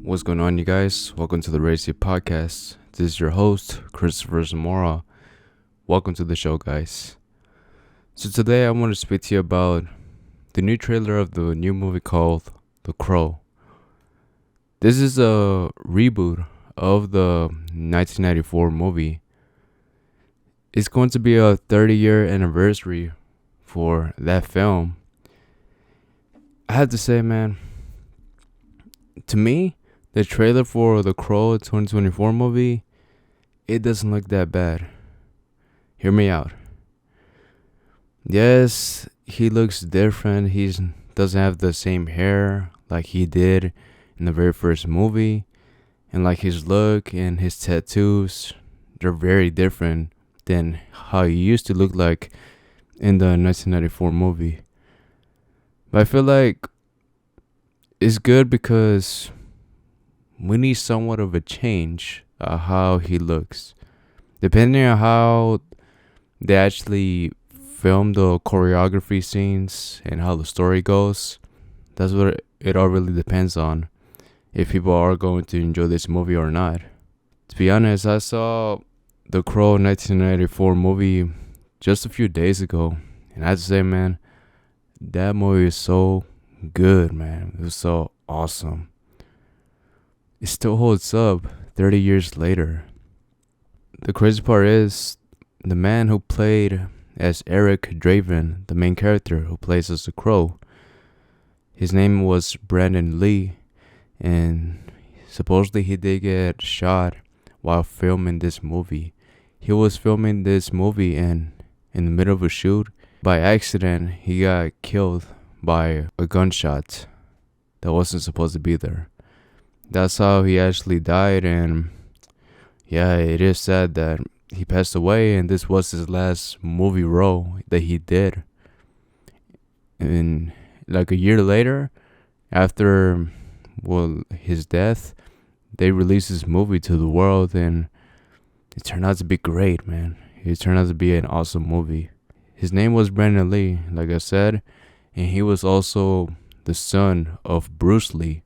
What's going on, you guys? Welcome to the Race Podcast. This is your host, Cristopher Zamora. Welcome to the show, guys. So today I want to speak to you about the new trailer of the new movie called The Crow. This is a reboot of the 1994 movie. It's going to be a 30-year anniversary for that film. I have to say, man, to me, the trailer for The Crow 2024 movie, it doesn't look that bad. Hear me out. Yes, he looks different. He doesn't have the same hair like he did in the very first movie. And like his look and his tattoos, they're very different than how he used to look like in the 1994 movie. But I feel like it's good because we need somewhat of a change how he looks. Depending on how they actually film the choreography scenes and how the story goes, that's what it all really depends on. If people are going to enjoy this movie or not. To be honest, I saw The Crow 1994 movie just a few days ago. And I have to say, man, that movie is so good, man. It was so awesome. It still holds up 30 years later. The crazy part is the man who played as Eric Draven, the main character who plays as the Crow, his name was Brandon Lee, and supposedly he did get shot while filming this movie. He was filming this movie and in the middle of a shoot, by accident, he got killed by a gunshot that wasn't supposed to be there. That's how he actually died, and yeah, it is sad that he passed away, and this was his last movie role that he did. And like a year later, after his death, they released this movie to the world, and it turned out to be great, man. It turned out to be an awesome movie. His name was Brandon Lee, like I said, and he was also the son of Bruce Lee,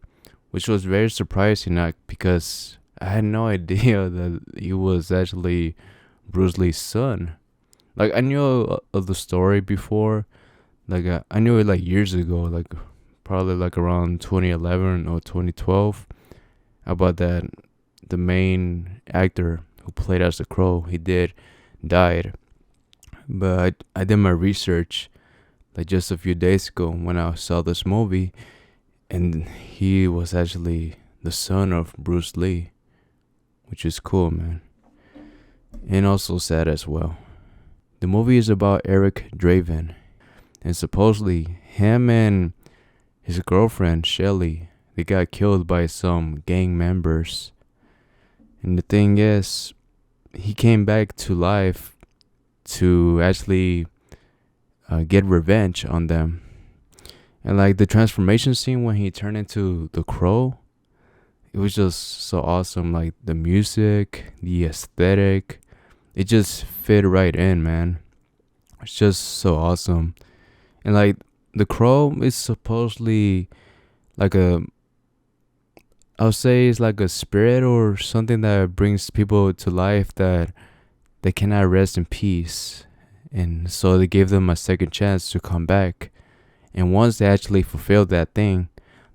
which was very surprising, because I had no idea that he was actually Bruce Lee's son. Like, I knew of the story before. Like, I knew it like years ago, like probably like around 2011 or 2012, about that the main actor who played as the Crow, he died. But I did my research like just a few days ago when I saw this movie, and he was actually the son of Bruce Lee, which is cool, man. And also sad as well. The movie is about Eric Draven, and supposedly him and his girlfriend Shelly, they got killed by some gang members. And the thing is, he came back to life to actually get revenge on them. And like the transformation scene when he turned into the Crow, it was just so awesome. Like the music, the aesthetic, it just fit right in, man. It's just so awesome. And like the Crow is supposedly like I would say it's like a spirit or something that brings people to life that they cannot rest in peace. And so they gave them a second chance to come back. And once they actually fulfill that thing,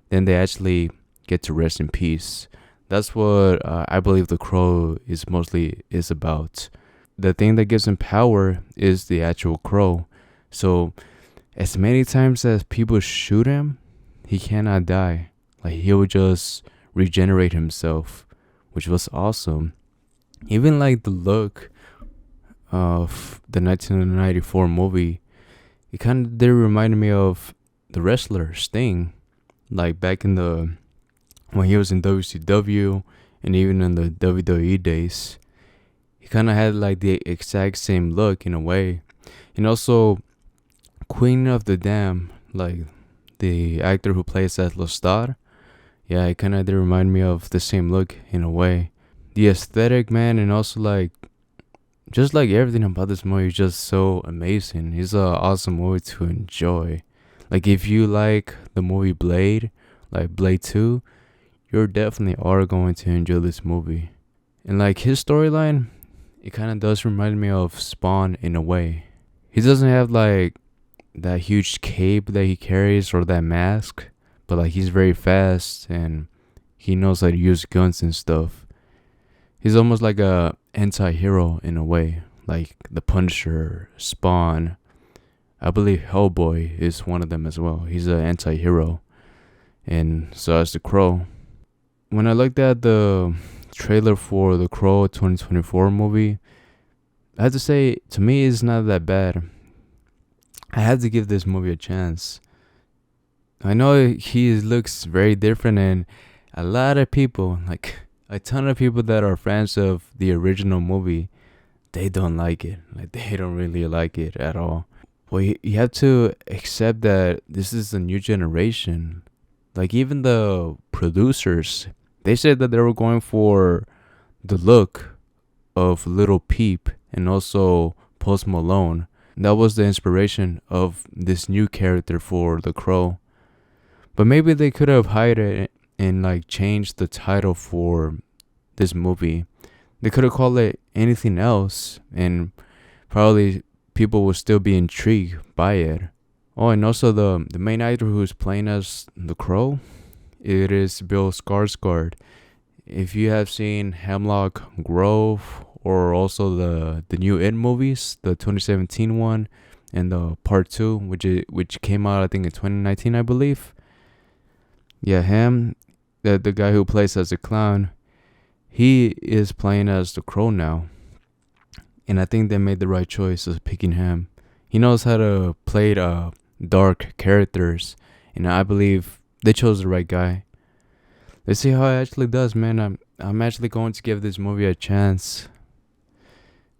then they actually get to rest in peace. That's what I believe the Crow is about. The thing that gives him power is the actual Crow. So as many times as people shoot him, he cannot die. Like, he will just regenerate himself, which was awesome. Even like the look of the 1994 movie, it kind of did remind me of the wrestler Sting, like back in when he was in WCW and even in the WWE days. He kind of had like the exact same look in a way. And also Queen of the Dam, like the actor who plays as Lestat, yeah, it kind of did remind me of the same look in a way. The aesthetic, man, and also like just like everything about this movie is just so amazing. It's an awesome movie to enjoy. Like if you like the movie Blade, like Blade 2, you definitely are going to enjoy this movie. And like his storyline, it kind of does remind me of Spawn in a way. He doesn't have like that huge cape that he carries or that mask, but like he's very fast and he knows how to use guns and stuff. He's almost like a anti-hero in a way, like the Punisher, Spawn. I believe Hellboy is one of them as well. He's an anti-hero, and so is the Crow. When I looked at the trailer for the Crow 2024 movie, I have to say, to me, it's not that bad. I had to give this movie a chance. I know he looks very different, and a lot of people, like a ton of people that are fans of the original movie, they don't like it. Like they don't really like it at all. Well, you have to accept that this is a new generation. Like even the producers, they said that they were going for the look of Little Peep and also Post Malone. That was the inspiration of this new character for the Crow. But maybe they could have hired it and like changed the title for this movie. They could have called it anything else, and probably people would still be intrigued by it. Oh, and also the main actor who's playing as the Crow, it is Bill Skarsgård. If you have seen Hemlock Grove or also the new It movies, the 2017 one and the part 2, which came out I think in 2019, I believe. Yeah, him, the guy who plays as a clown, he is playing as the Crow now. And I think they made the right choice of picking him. He knows how to play dark characters, and I believe they chose the right guy. Let's see how it actually does, man. I'm actually going to give this movie a chance.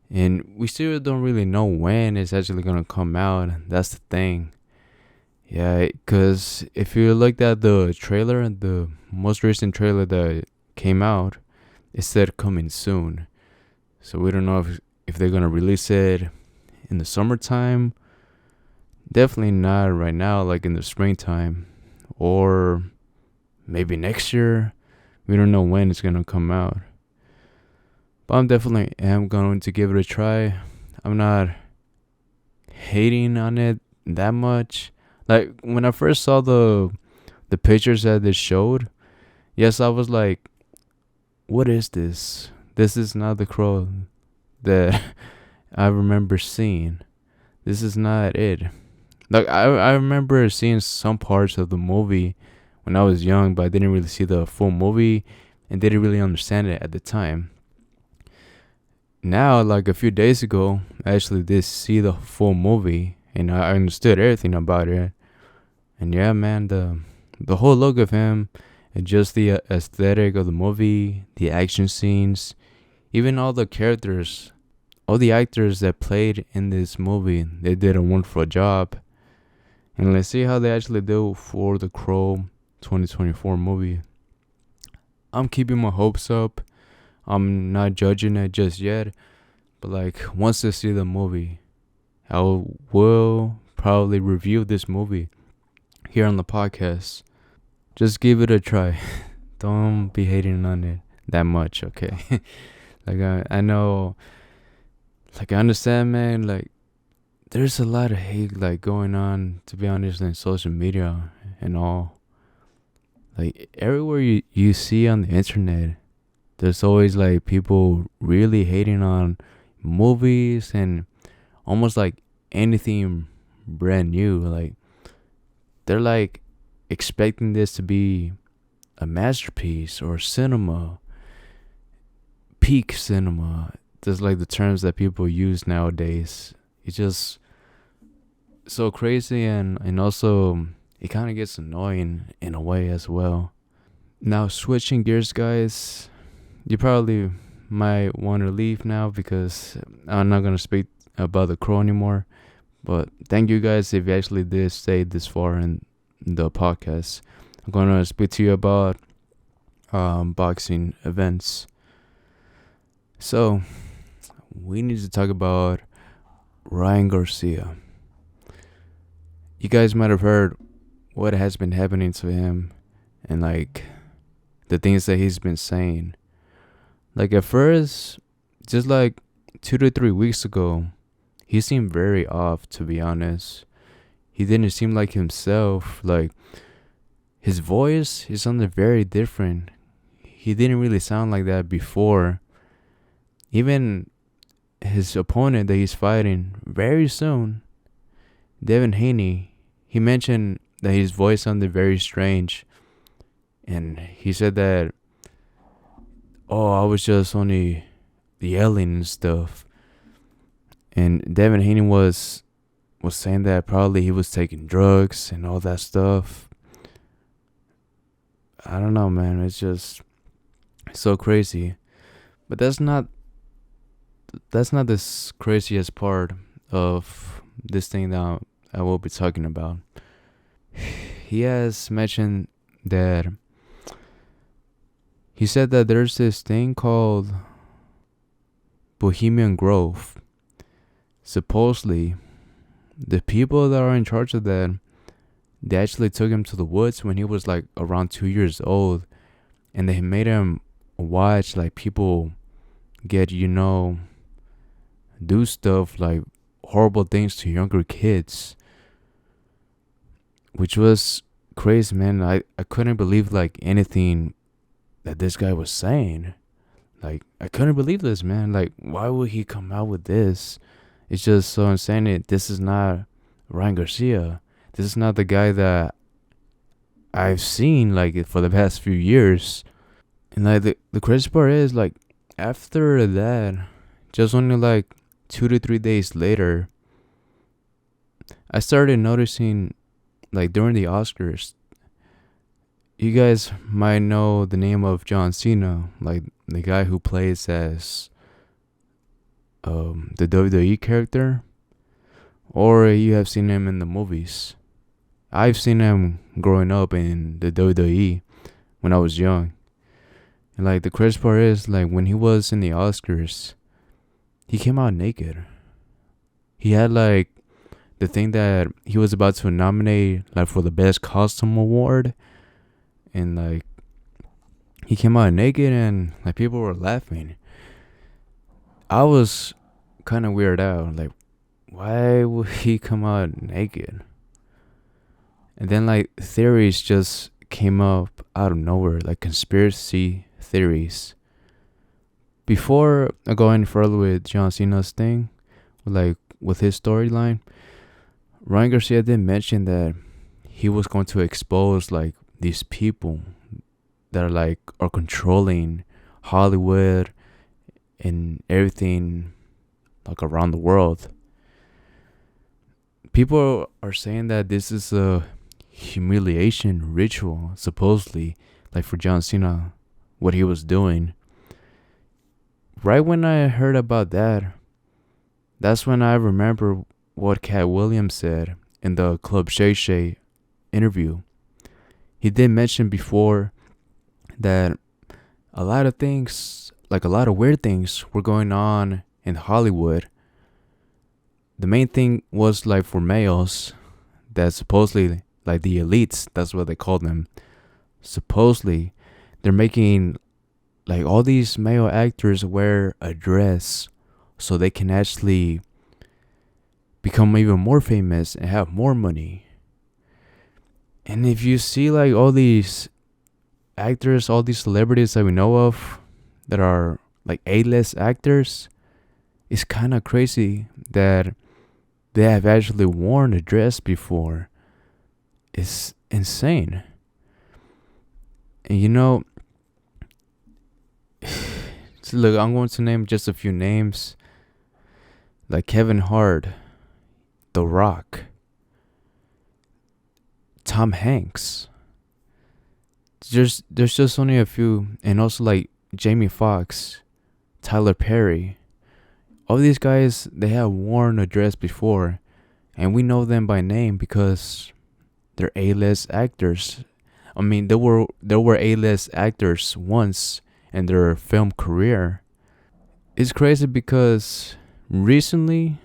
And we still don't really know when it's actually going to come out. That's the thing. Yeah, because if you looked at the trailer, the most recent trailer that came out, it said coming soon. So we don't know if they're going to release it in the summertime. Definitely not right now, like in the springtime. Or maybe next year. We don't know when it's going to come out. But I'm definitely am going to give it a try. I'm not hating on it that much. Like when I first saw the pictures that they showed, yes, I was like, what is this? This is not the Crow that I remember seeing. This is not it. Like I remember seeing some parts of the movie when I was young, but I didn't really see the full movie and didn't really understand it at the time. Now, like a few days ago, I actually did see the full movie and I understood everything about it. And yeah, man, the whole look of him and just the aesthetic of the movie, the action scenes, even all the characters, all the actors that played in this movie, they did a wonderful job. And let's see how they actually do for the Crow 2024 movie. I'm keeping my hopes up. I'm not judging it just yet. But like, once I see the movie, I will probably review this movie here on the podcast. Just give it a try. Don't be hating on it that much, okay? Like, I know, like, I understand, man, like, there's a lot of hate, like, going on, to be honest, in social media and all. Like, everywhere you see on the internet, there's always, like, people really hating on movies and almost, like, anything brand new. Like, they're, like, expecting this to be a masterpiece or cinema, peak cinema. Just like the terms that people use nowadays. It's just so crazy, and also it kind of gets annoying in a way as well. Now, switching gears, guys, you probably might want to leave now because I'm not going to speak about the Crow anymore. But thank you guys if you actually did stay this far in the podcast. I'm going to speak to you about boxing events. So, we need to talk about Ryan Garcia. You guys might have heard what has been happening to him, and like the things that he's been saying. Like at first, just like 2 to 3 weeks ago, he seemed very off, to be honest. He didn't seem like himself. Like his voice, he sounded very different. He didn't really sound like that before. Even his opponent that he's fighting very soon, Devin Haney, he mentioned that his voice sounded very strange. And he said that, oh, I was just only yelling and stuff. And Devin Haney was saying that probably he was taking drugs and all that stuff. I don't know, man. It's just so crazy. But that's not the craziest part of this thing that I will be talking about. He has mentioned that he said that there's this thing called Bohemian Grove. Supposedly, the people that are in charge of that, they actually took him to the woods when he was like around 2 years old, and they made him watch like people get, do stuff like horrible things to younger kids, which was crazy, man. I couldn't believe like anything that this guy was saying. Like, I couldn't believe this, man. Like, why would he come out with this? It's just so insane. This is not Ryan Garcia. This is not the guy that I've seen like for the past few years. And like the crazy part is like after that, just only like 2 to 3 days later, I started noticing like during the Oscars, you guys might know the name of John Cena, like the guy who plays as the WWE character, or you have seen him in the movies. I've seen him growing up in the WWE when I was young. And like the crazy part is like when he was in the Oscars, he came out naked. He had like the thing that he was about to nominate like for the best costume award, and like he came out naked and like people were laughing. I was kind of weirded out, like why would he come out naked? And then like theories just came up out of nowhere, like conspiracy theories. Before I go any further with John Cena's thing, like with his storyline, Ryan Garcia did mention that he was going to expose like these people that are controlling Hollywood and everything like around the world. People are saying that this is a humiliation ritual, supposedly, like for John Cena, what he was doing. Right when I heard about that, that's when I remember what Cat Williams said in the Club Shay Shay interview. He did mention before that a lot of things, like a lot of weird things, were going on in Hollywood. The main thing was like for males, that supposedly, like the elites, that's what they call them. Supposedly, they're making like all these male actors wear a dress so they can actually become even more famous and have more money. And if you see like all these actors, all these celebrities that we know of that are like A-list actors, it's kind of crazy that they have actually worn a dress before. It's insane. And so look, I'm going to name just a few names. Like Kevin Hart, The Rock, Tom Hanks. There's just only a few. And also like Jamie Foxx, Tyler Perry. All these guys, they have worn a dress before. And we know them by name because they're A-list actors. I mean, there were A-list actors once in their film career. It's crazy because recently,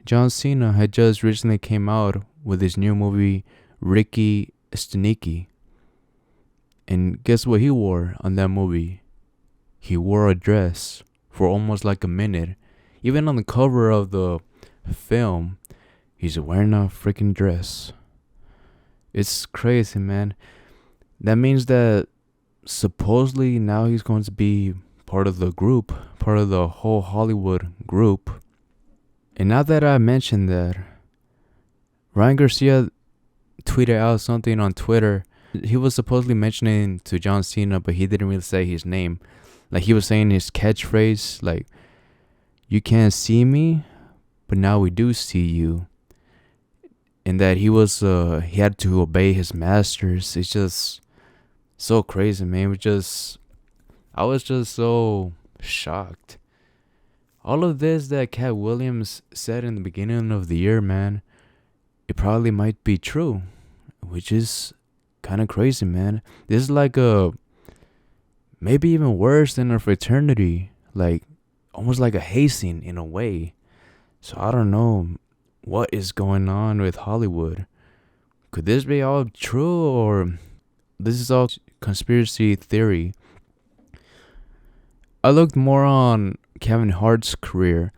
John Cena had just recently came out with his new movie, Ricky Stenicki. And guess what he wore on that movie? He wore a dress for almost like a minute. Even on the cover of the film, he's wearing a freaking dress. It's crazy, man. That means that supposedly now he's going to be part of the group, part of the whole Hollywood group. And now that I mentioned that, Ryan Garcia tweeted out something on Twitter. He was supposedly mentioning to John Cena, but he didn't really say his name. Like, he was saying his catchphrase, like, "You can't see me, but now we do see you." And that he had to obey his masters. It's just so crazy, man. I was just so shocked. All of this that Cat Williams said in the beginning of the year, man, it probably might be true, which is kind of crazy, man. This is like maybe even worse than a fraternity, like almost like a hazing in a way. So I don't know what is going on with Hollywood. Could this be all true, or this is all conspiracy theory? I looked more on Kevin Hart's career,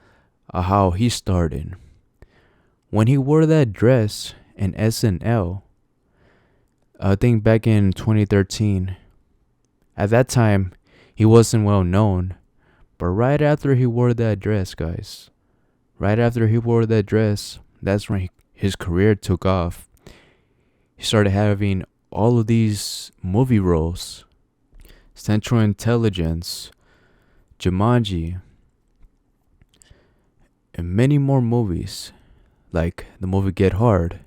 how he started. When he wore that dress in SNL, I think back in 2013, at that time, he wasn't well known. But right after he wore that dress, guys, right after he wore that dress, that's when his career took off. He started having all of these movie roles: Central Intelligence, Jumanji, and many more movies, like the movie Get Hard.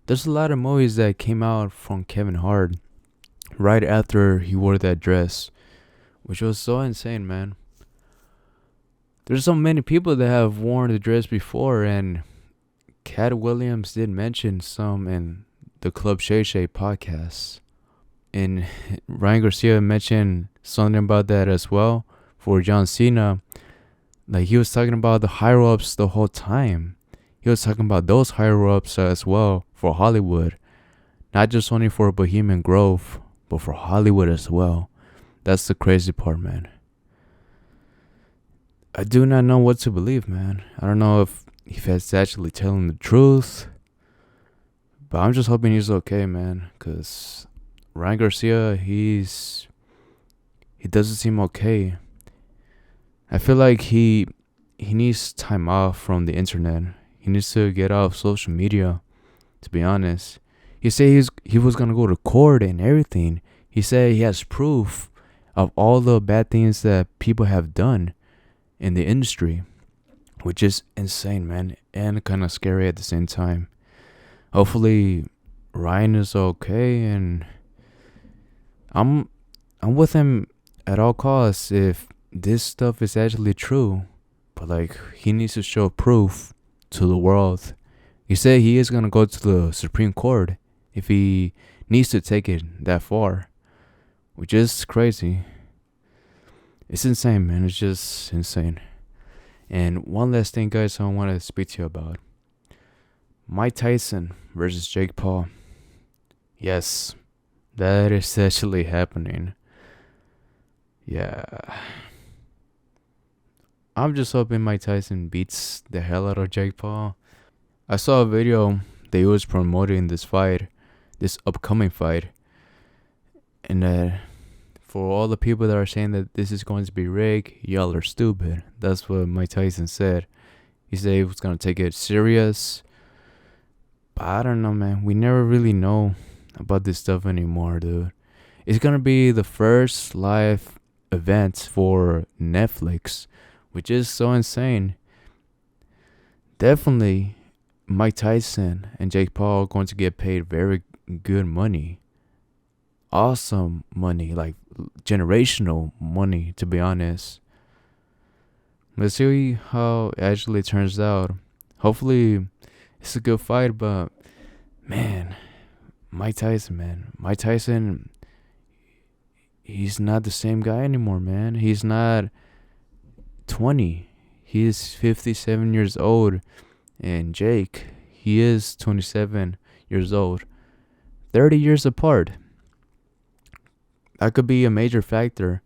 There's a lot of movies that came out from Kevin Hart right after he wore that dress, which was so insane, man. There's so many people that have worn the dress before, and Cat Williams did mention some in the Club Shay Shay podcast. And Ryan Garcia mentioned something about that as well for John Cena. Like, he was talking about the higher ups the whole time. He was talking about those higher ups as well for Hollywood. Not just only for Bohemian Grove, but for Hollywood as well. That's the crazy part, man. I do not know what to believe, man. I don't know if he's actually telling the truth, but I'm just hoping he's okay, man. Cause Ryan Garcia, he doesn't seem okay. I feel like he needs time off from the internet. He needs to get off social media, to be honest. He said he was gonna go to court and everything. He said he has proof of all the bad things that people have done in the industry, which is insane, man, and kind of scary at the same time. Hopefully Ryan is okay, and I'm with him at all costs if this stuff is actually true. But like, he needs to show proof to the world. He said he is gonna go to the Supreme Court if he needs to take it that far, which is crazy. It's insane, man. It's just insane. And one last thing, guys, I want to speak to you about: Mike Tyson versus Jake Paul. Yes, that is actually happening. Yeah. I'm just hoping Mike Tyson beats the hell out of Jake Paul. I saw a video that he was promoting this fight, this upcoming fight, and for all the people that are saying that this is going to be rigged, y'all are stupid. That's what Mike Tyson said. He said he was going to take it serious. But I don't know, man. We never really know about this stuff anymore, dude. It's going to be the first live event for Netflix, which is so insane. Definitely, Mike Tyson and Jake Paul are going to get paid very good money. Awesome money, like generational money, to be honest. Let's see how it actually turns out. Hopefully it's a good fight, but man, Mike Tyson, he's not the same guy anymore, man. He's not 20. He is 57 years old, and Jake, he is 27 years old. 30 years apart. That could be a major factor.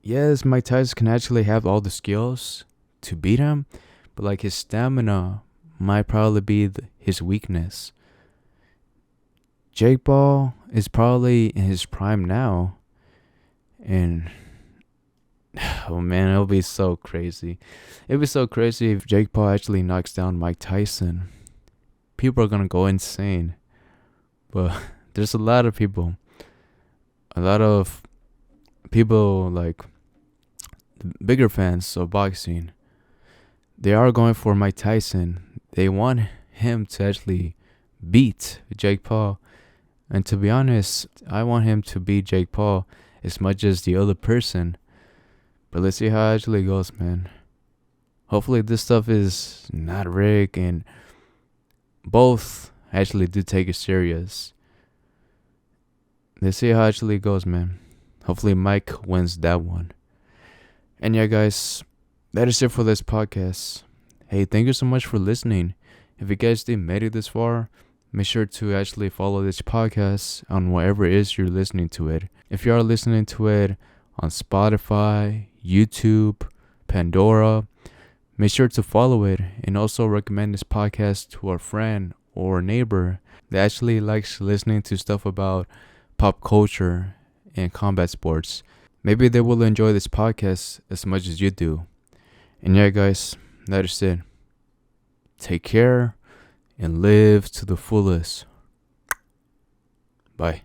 Yes, Mike Tyson can actually have all the skills to beat him, but like his stamina might probably be his weakness. Jake Paul is probably in his prime now, and oh man, it'll be so crazy. It'll be so crazy if Jake Paul actually knocks down Mike Tyson. People are gonna go insane. But there's a lot of people like bigger fans of boxing. They are going for Mike Tyson. They want him to actually beat Jake Paul. And to be honest, I want him to beat Jake Paul as much as the other person. But let's see how it actually goes, man. Hopefully this stuff is not rigged and both actually do take it serious. Let's see how it actually goes, man. Hopefully Mike wins that one. And yeah, guys, that is it for this podcast. Hey, thank you so much for listening. If you guys did made it this far, make sure to actually follow this podcast on whatever it is you're listening to it. If you are listening to it on Spotify, YouTube, Pandora, make sure to follow it and also recommend this podcast to a friend or a neighbor that actually likes listening to stuff about pop culture and combat sports. Maybe they will enjoy this podcast as much as you do. And yeah, guys, that is it. Take care and live to the fullest. Bye.